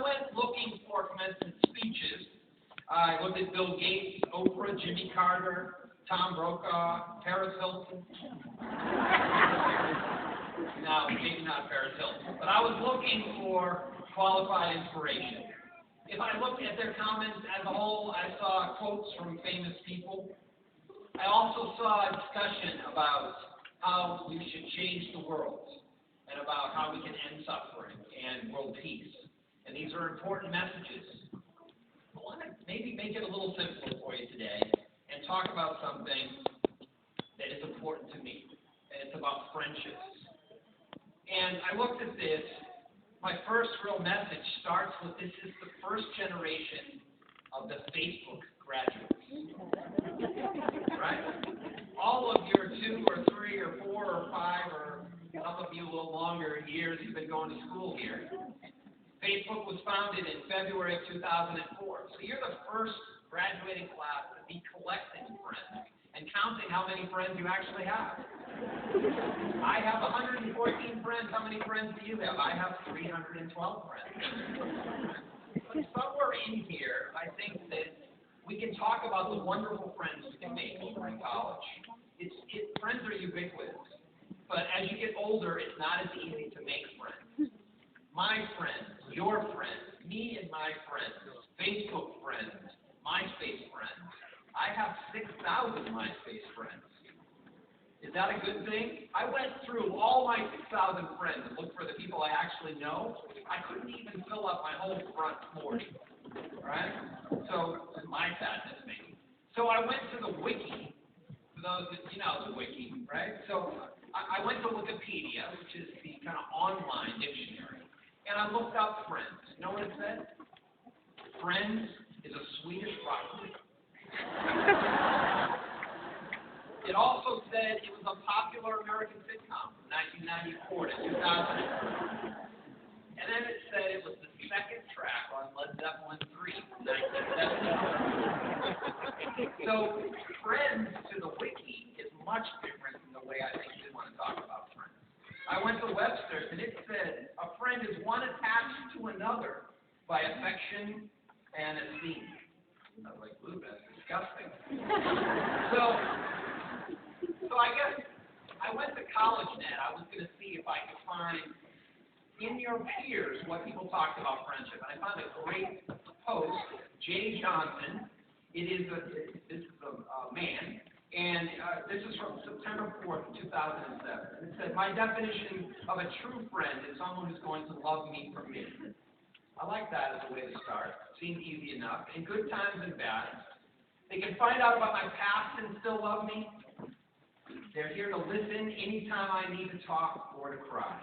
went looking for commencement speeches. I looked at Bill Gates, Oprah, Jimmy Carter, Tom Brokaw, Paris Hilton. No, maybe not Paris Hilton. But I was looking for qualified inspiration. If I looked at their comments as a whole, I saw quotes from famous people. I also saw a discussion about how we should change the world and about how we can end suffering and world peace. And these are important messages. I want to maybe make it a little simpler for you today and talk about something that is important to me, and it's about friendships. And I looked at this. My first real message starts with this is the first generation of the Facebook graduates. Right? All of your 2 or 3 or 4 or 5 or some of you a little longer years you've been going to school here. Facebook was founded in February of 2004. So you're the first graduating class to be collecting friends and counting how many friends you actually have. I have 114 friends. How many friends do you have? I have 312 friends. But somewhere in here, I think that we can talk about the wonderful friends we can make in college. Friends are ubiquitous. But as you get older, it's not as easy to make friends. My friends, your friends, me and my friends, Facebook friends, MySpace friends. I have 6,000 MySpace friends. Is that a good thing? I went through all my 6,000 friends and looked for the people I actually know. I couldn't even fill up my whole front 40. Right? So, my sadness maybe. So I went to the wiki. For those that, you know the wiki, right? So I went to Wikipedia, which is the kind of online dictionary, and I looked up friends. You know what it said? Friends is a Swedish property. It also said it was a popular American sitcom from 1994 to 2000. And then it said it was the second track on Led Zeppelin 3 from 1970. So, friends to the wiki is much different from the way I think we want to talk about friends. I went to Webster's and it said, a friend is one attached to another by affection and esteem. I was like, ooh, that's disgusting. So I guess I went to CollegeNet. I was going to see if I could find in your peers what people talked about friendship. And I found a great post, Jay Johnson. This is a man, and this is from September 4th, 2007. It said, my definition of a true friend is someone who's going to love me for me. I like that as a way to start. Seems easy enough. In good times and bad. They can find out about my past and still love me. They're here to listen anytime I need to talk or to cry.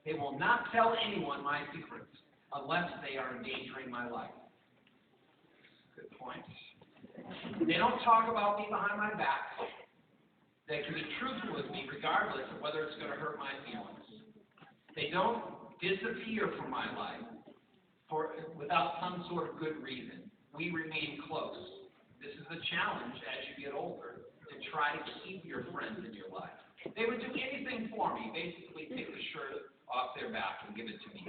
They will not tell anyone my secrets unless they are endangering my life. Good point. They don't talk about me behind my back. They can be truthful with me regardless of whether it's going to hurt my feelings. They don't disappear from my life without some sort of good reason. We remain close. This is a challenge as you get older to try to keep your friends in your life. They would do anything for me, basically take the shirt off their back and give it to me.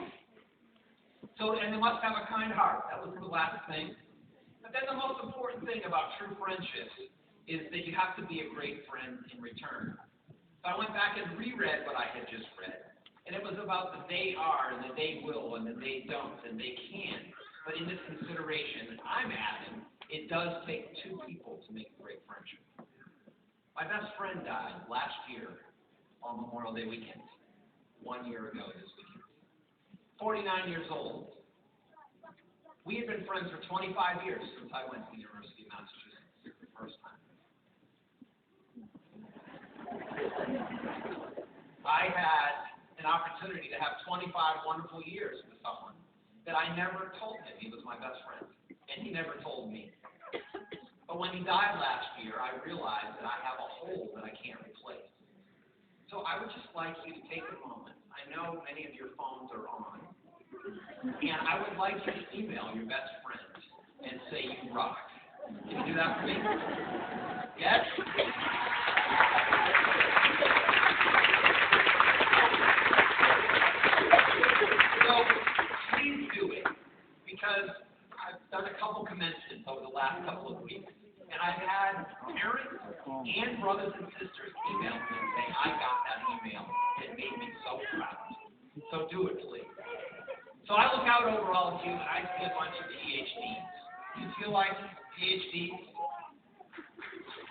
So, and they must have a kind heart. That was the last thing. But then the most important thing about true friendships is that you have to be a great friend in return. So I went back and reread what I had just read. And it was about the they are and the they will and the they don't and they can. But in this consideration, I'm adding, it does take 2 people to make a great friendship. My best friend died last year on Memorial Day weekend. 1 year ago this weekend. 49 years old. We had been friends for 25 years since I went to the University of Massachusetts the first time. I had an opportunity to have 25 wonderful years with someone that I never told him he was my best friend, and he never told me. But when he died last year, I realized that I have a hole that I can't replace. So I would just like you to take a moment. I know many of your phones are on, and I would like you to email your best friend and say you rock. Can you do that for me? Yes? So please do it. last couple of weeks, and I've had parents and brothers and sisters email me and say, I got that email. It made me so proud. So do it, please. So I look out over all of you, and I see a bunch of PhDs. Do you feel like PhDs?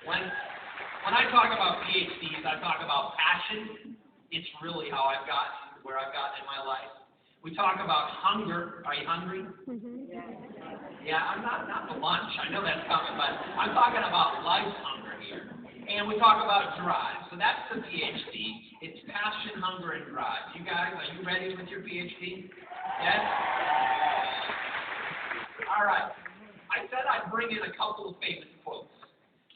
When I talk about PhDs, I talk about passion. It's really how I've gotten where I've gotten in my life. We talk about hunger. Are you hungry? Yeah, I'm not for lunch. I know that's coming, but I'm talking about life's hunger here. And we talk about drive. So that's the PhD. It's passion, hunger, and drive. You guys, are you ready with your PhD? Yes? All right. I said I'd bring in a couple of famous quotes.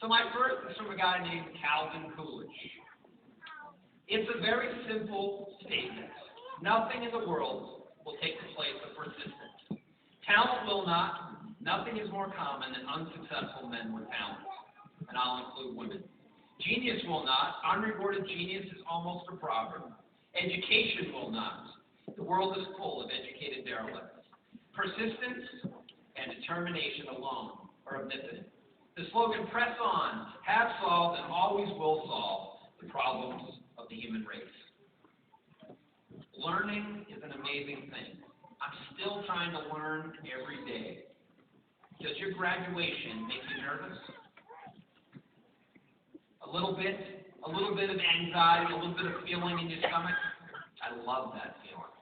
So my first is from a guy named Calvin Coolidge. It's a very simple statement. Nothing in the world will take the place of persistence. Talent will not. Nothing is more common than unsuccessful men with talent. And I'll include women. Genius will not. Unrewarded genius is almost a proverb. Education will not. The world is full of educated derelicts. Persistence and determination alone are omnipotent. The slogan, press on, have solved and always will solve the problems of the human race. Learning is an amazing thing. I'm still trying to learn every day. Does your graduation make you nervous? A little bit of anxiety, a little bit of feeling in your stomach? I love that feeling.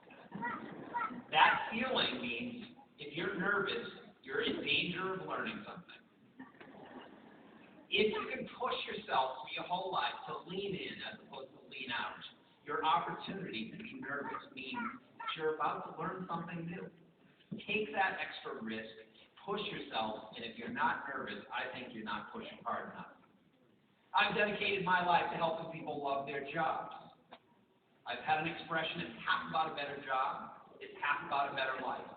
That feeling means if you're nervous, you're in danger of learning something. If you can push yourself through your whole life to lean in as opposed to lean out, your opportunity to be nervous means that you're about to learn something new. Take that extra risk, push yourself, and if you're not nervous, I think you're not pushing hard enough. I've dedicated my life to helping people love their jobs. I've had an expression, it's half about a better job, it's half about a better life.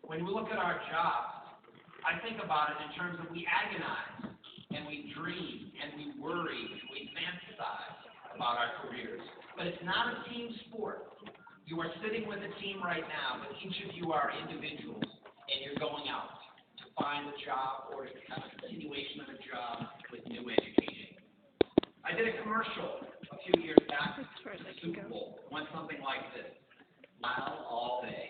When we look at our jobs, I think about it in terms of we agonize, and we dream, and we worry, and we fantasize about our careers. But it's not a team sport. You are sitting with a team right now, but each of you are individuals, and you're going out to find a job or to have a continuation of a job with new education. I did a commercial a few years back for the Super Bowl. It went something like this. Smile all day.